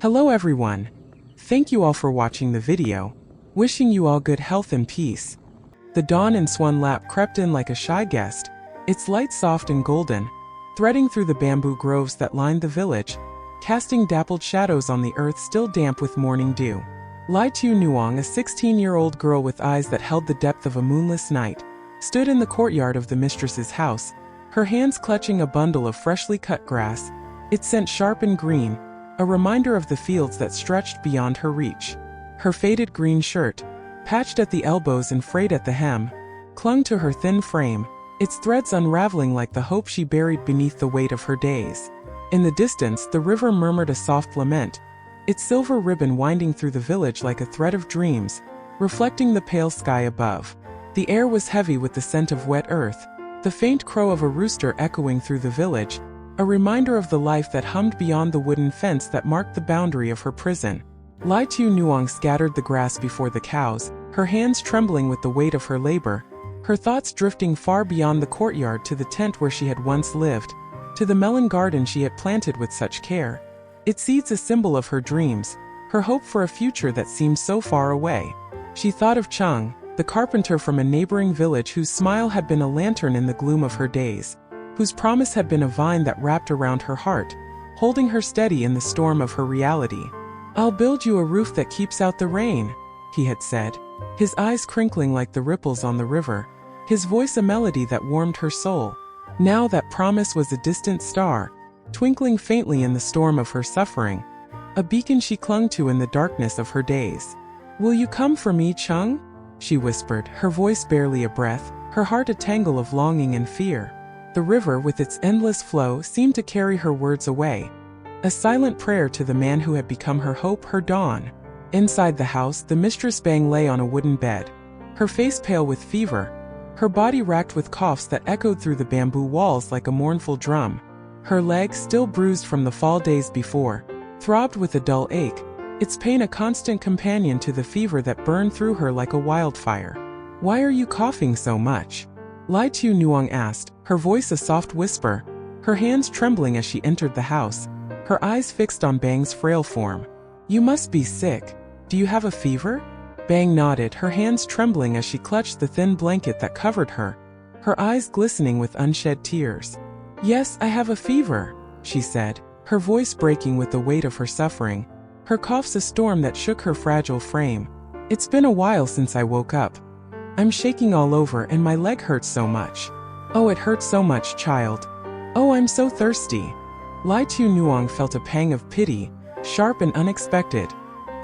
Hello everyone. Thank you all for watching the video. Wishing you all good health and peace. The dawn in Swan lap crept in like a shy guest, its light soft and golden, threading through the bamboo groves that lined the village, casting dappled shadows on the earth still damp with morning dew. Tieu Nuong, a 16-year-old girl with eyes that held the depth of a moonless night, stood in the courtyard of the mistress's house, her hands clutching a bundle of freshly cut grass, its scent sharp and green, a reminder of the fields that stretched beyond her reach. Her faded green shirt, patched at the elbows and frayed at the hem, clung to her thin frame, its threads unraveling like the hope she buried beneath the weight of her days. In the distance, the river murmured a soft lament, its silver ribbon winding through the village like a thread of dreams, reflecting the pale sky above. The air was heavy with the scent of wet earth, the faint crow of a rooster echoing through the village, a reminder of the life that hummed beyond the wooden fence that marked the boundary of her prison. Tieu Nuong scattered the grass before the cows, her hands trembling with the weight of her labor, her thoughts drifting far beyond the courtyard to the tent where she had once lived, to the melon garden she had planted with such care, its seeds a symbol of her dreams, her hope for a future that seemed so far away. She thought of Chung, the carpenter from a neighboring village whose smile had been a lantern in the gloom of her days, whose promise had been a vine that wrapped around her heart, holding her steady in the storm of her reality. "I'll build you a roof that keeps out the rain," he had said, his eyes crinkling like the ripples on the river, his voice a melody that warmed her soul. Now that promise was a distant star, twinkling faintly in the storm of her suffering, a beacon she clung to in the darkness of her days. "Will you come for me, Chung?" she whispered, her voice barely a breath, her heart a tangle of longing and fear. The river, with its endless flow, seemed to carry her words away, a silent prayer to the man who had become her hope, her dawn. Inside the house, the mistress Bang lay on a wooden bed, her face pale with fever, her body racked with coughs that echoed through the bamboo walls like a mournful drum. Her leg, still bruised from the fall days before, throbbed with a dull ache, its pain a constant companion to the fever that burned through her like a wildfire. "Why are you coughing so much?" Tieu Nuong asked, her voice a soft whisper, her hands trembling as she entered the house, her eyes fixed on Bang's frail form. "You must be sick. Do you have a fever?" Bang nodded, her hands trembling as she clutched the thin blanket that covered her, her eyes glistening with unshed tears. "Yes, I have a fever," she said, her voice breaking with the weight of her suffering, her coughs a storm that shook her fragile frame. "It's been a while since I woke up. I'm shaking all over and my leg hurts so much." "Oh, it hurts so much, child. Oh, I'm so thirsty." Tieu Nuong felt a pang of pity, sharp and unexpected,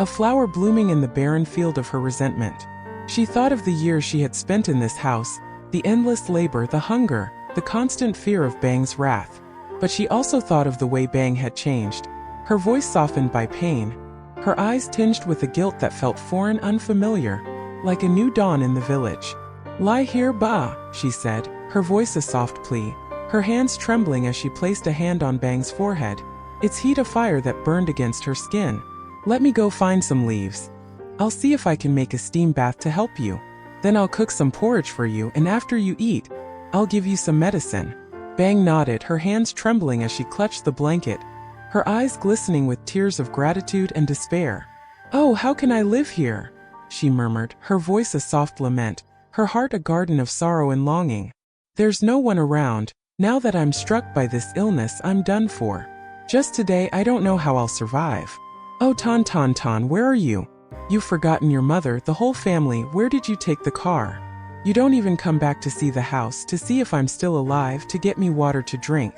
a flower blooming in the barren field of her resentment. She thought of the years she had spent in this house, the endless labor, the hunger, the constant fear of Bang's wrath. But she also thought of the way Bang had changed, her voice softened by pain, her eyes tinged with a guilt that felt foreign, unfamiliar, like a new dawn in the village. "Lie here, ba," she said, her voice a soft plea, her hands trembling as she placed a hand on Bang's forehead, its heat a fire that burned against her skin. "Let me go find some leaves. I'll see if I can make a steam bath to help you. Then I'll cook some porridge for you, and after you eat, I'll give you some medicine." Bang nodded, her hands trembling as she clutched the blanket, her eyes glistening with tears of gratitude and despair. "Oh, how can I live here?" she murmured, her voice a soft lament, her heart a garden of sorrow and longing. "There's no one around. Now that I'm struck by this illness, I'm done for. Just today, I don't know how I'll survive." "Oh, Ton, where are you? You've forgotten your mother, the whole family. Where did you take the car? You don't even come back to see the house, to see if I'm still alive, to get me water to drink.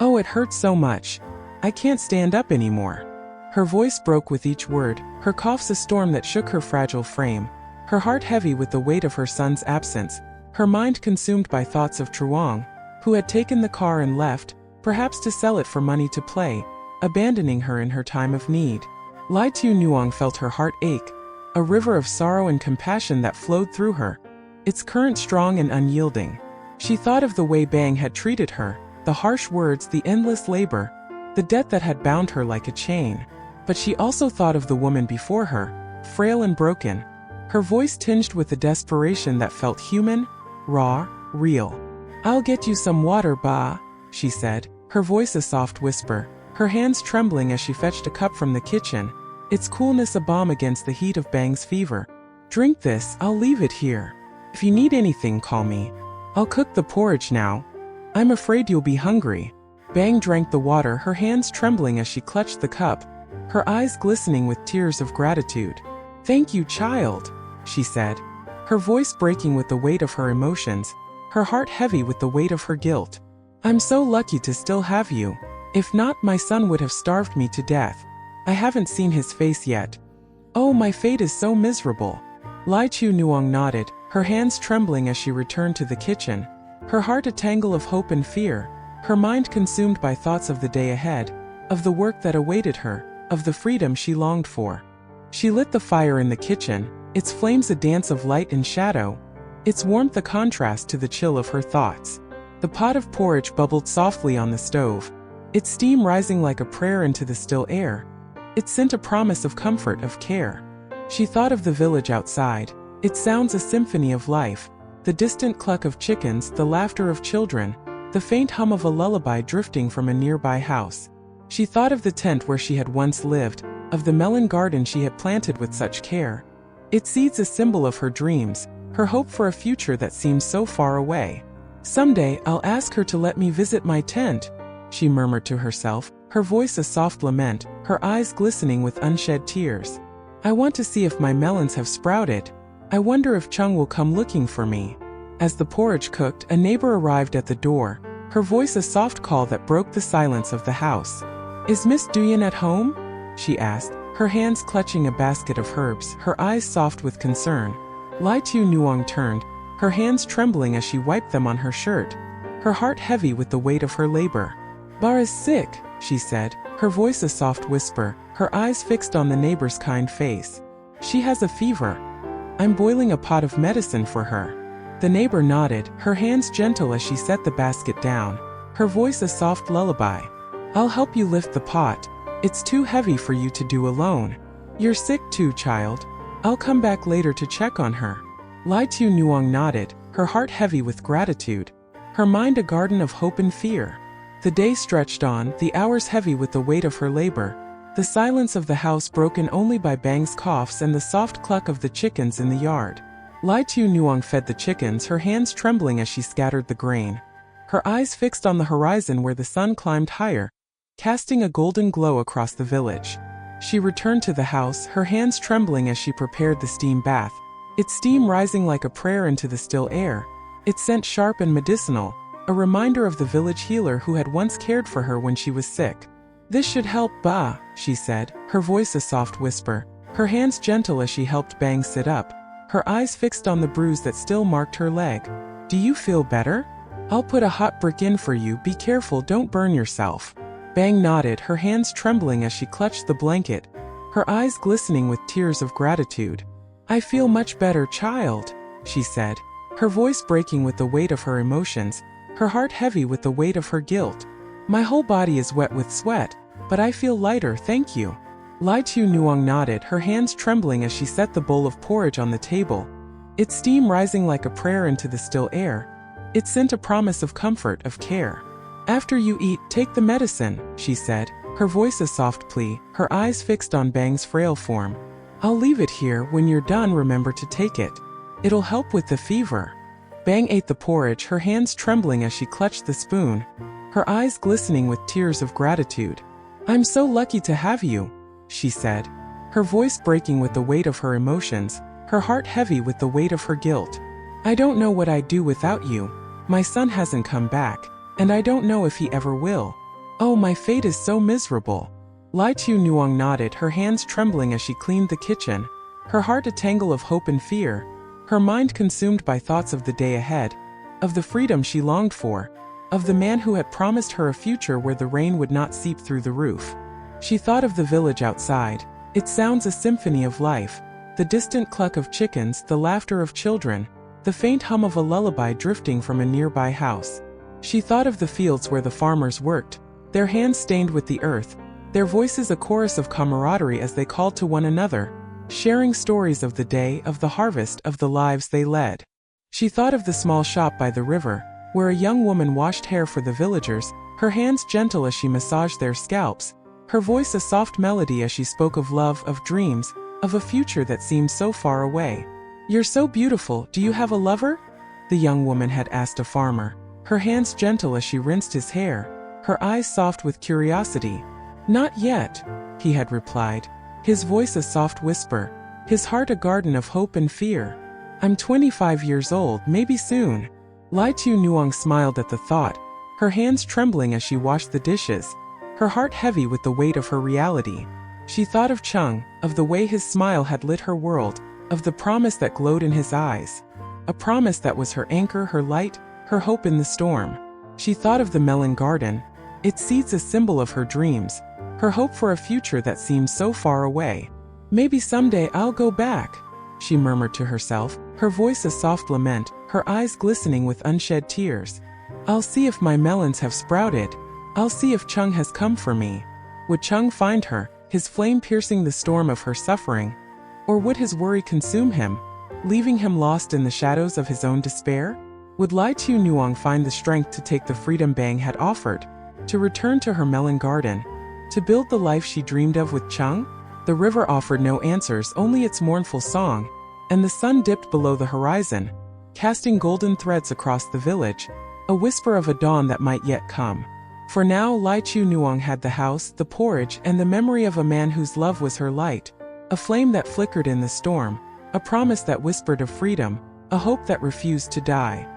Oh, it hurts so much. I can't stand up anymore." Her voice broke with each word, her coughs a storm that shook her fragile frame, her heart heavy with the weight of her son's absence, her mind consumed by thoughts of Truong, who had taken the car and left, perhaps to sell it for money to play, abandoning her in her time of need. Tieu Nuong felt her heart ache, a river of sorrow and compassion that flowed through her, its current strong and unyielding. She thought of the way Bang had treated her, the harsh words, the endless labor, the debt that had bound her like a chain. But she also thought of the woman before her, frail and broken, her voice tinged with a desperation that felt human, raw, real. "I'll get you some water, ba," she said, her voice a soft whisper, her hands trembling as she fetched a cup from the kitchen, its coolness a balm against the heat of Bang's fever. "Drink this, I'll leave it here. If you need anything, call me. I'll cook the porridge now. I'm afraid you'll be hungry." Bang drank the water, her hands trembling as she clutched the cup, her eyes glistening with tears of gratitude. "Thank you, child," she said, her voice breaking with the weight of her emotions, her heart heavy with the weight of her guilt. "I'm so lucky to still have you. If not, my son would have starved me to death. I haven't seen his face yet. Oh, my fate is so miserable." Tieu Nuong nodded, her hands trembling as she returned to the kitchen, her heart a tangle of hope and fear, her mind consumed by thoughts of the day ahead, of the work that awaited her, of the freedom she longed for. She lit the fire in the kitchen, its flames a dance of light and shadow, its warmth a contrast to the chill of her thoughts. The pot of porridge bubbled softly on the stove, its steam rising like a prayer into the still air. It sent a promise of comfort, of care. She thought of the village outside, its sounds a symphony of life, the distant cluck of chickens, the laughter of children, the faint hum of a lullaby drifting from a nearby house. She thought of the tent where she had once lived, of the melon garden she had planted with such care. Its seeds a symbol of her dreams, her hope for a future that seems so far away. "Someday I'll ask her to let me visit my tent," she murmured to herself, her voice a soft lament, her eyes glistening with unshed tears. "I want to see if my melons have sprouted. I wonder if Chung will come looking for me." As the porridge cooked, a neighbor arrived at the door, her voice a soft call that broke the silence of the house. "Is Miss Tien at home?" she asked, her hands clutching a basket of herbs, her eyes soft with concern. Tieu Nuong turned, her hands trembling as she wiped them on her shirt, her heart heavy with the weight of her labor. "Bar is sick," she said, her voice a soft whisper, her eyes fixed on the neighbor's kind face. "She has a fever. I'm boiling a pot of medicine for her." The neighbor nodded, her hands gentle as she set the basket down, her voice a soft lullaby. "I'll help you lift the pot. It's too heavy for you to do alone. You're sick too, child. I'll come back later to check on her." Tieu Nuong nodded, her heart heavy with gratitude, her mind a garden of hope and fear. The day stretched on, the hours heavy with the weight of her labor, the silence of the house broken only by Bang's coughs and the soft cluck of the chickens in the yard. Tieu Nuong fed the chickens, her hands trembling as she scattered the grain, her eyes fixed on the horizon where the sun climbed higher, casting a golden glow across the village. She returned to the house, her hands trembling as she prepared the steam bath, its steam rising like a prayer into the still air, its scent sharp and medicinal, a reminder of the village healer who had once cared for her when she was sick. "This should help, Ba," she said, her voice a soft whisper, her hands gentle as she helped Bang sit up, her eyes fixed on the bruise that still marked her leg. "Do you feel better? I'll put a hot brick in for you, be careful, don't burn yourself." Bang nodded, her hands trembling as she clutched the blanket, her eyes glistening with tears of gratitude. "I feel much better, child," she said, her voice breaking with the weight of her emotions, her heart heavy with the weight of her guilt. "My whole body is wet with sweat, but I feel lighter, thank you." Tieu Nuong nodded, her hands trembling as she set the bowl of porridge on the table, its steam rising like a prayer into the still air. It sent a promise of comfort, of care. "After you eat, take the medicine," she said, her voice a soft plea, her eyes fixed on Bang's frail form. "I'll leave it here, when you're done remember to take it. It'll help with the fever." Bang ate the porridge, her hands trembling as she clutched the spoon, her eyes glistening with tears of gratitude. "I'm so lucky to have you," she said, her voice breaking with the weight of her emotions, her heart heavy with the weight of her guilt. "I don't know what I'd do without you. My son hasn't come back, and I don't know if he ever will. Oh, my fate is so miserable." Tieu Nuong nodded, her hands trembling as she cleaned the kitchen, her heart a tangle of hope and fear, her mind consumed by thoughts of the day ahead, of the freedom she longed for, of the man who had promised her a future where the rain would not seep through the roof. She thought of the village outside, its sounds a symphony of life, the distant cluck of chickens, the laughter of children, the faint hum of a lullaby drifting from a nearby house. She thought of the fields where the farmers worked, their hands stained with the earth, their voices a chorus of camaraderie as they called to one another, sharing stories of the day, of the harvest, of the lives they led. She thought of the small shop by the river, where a young woman washed hair for the villagers, her hands gentle as she massaged their scalps, her voice a soft melody as she spoke of love, of dreams, of a future that seemed so far away. "You're so beautiful, do you have a lover?" the young woman had asked a farmer, her hands gentle as she rinsed his hair, her eyes soft with curiosity. "Not yet," he had replied, his voice a soft whisper, his heart a garden of hope and fear. "I'm 25 years old, maybe soon." Tieu Nuong smiled at the thought, her hands trembling as she washed the dishes, her heart heavy with the weight of her reality. She thought of Chung, of the way his smile had lit her world, of the promise that glowed in his eyes. A promise that was her anchor, her light, her hope in the storm. She thought of the melon garden, its seeds a symbol of her dreams, her hope for a future that seemed so far away. "Maybe someday I'll go back," she murmured to herself, her voice a soft lament, her eyes glistening with unshed tears. "I'll see if my melons have sprouted. I'll see if Chung has come for me." Would Chung find her, his flame piercing the storm of her suffering? Or would his worry consume him, leaving him lost in the shadows of his own despair? Would Tieu Nuong find the strength to take the freedom Bang had offered, to return to her melon garden, to build the life she dreamed of with Chung? The river offered no answers, only its mournful song, and the sun dipped below the horizon, casting golden threads across the village, a whisper of a dawn that might yet come. For now Tieu Nuong had the house, the porridge, and the memory of a man whose love was her light, a flame that flickered in the storm, a promise that whispered of freedom, a hope that refused to die.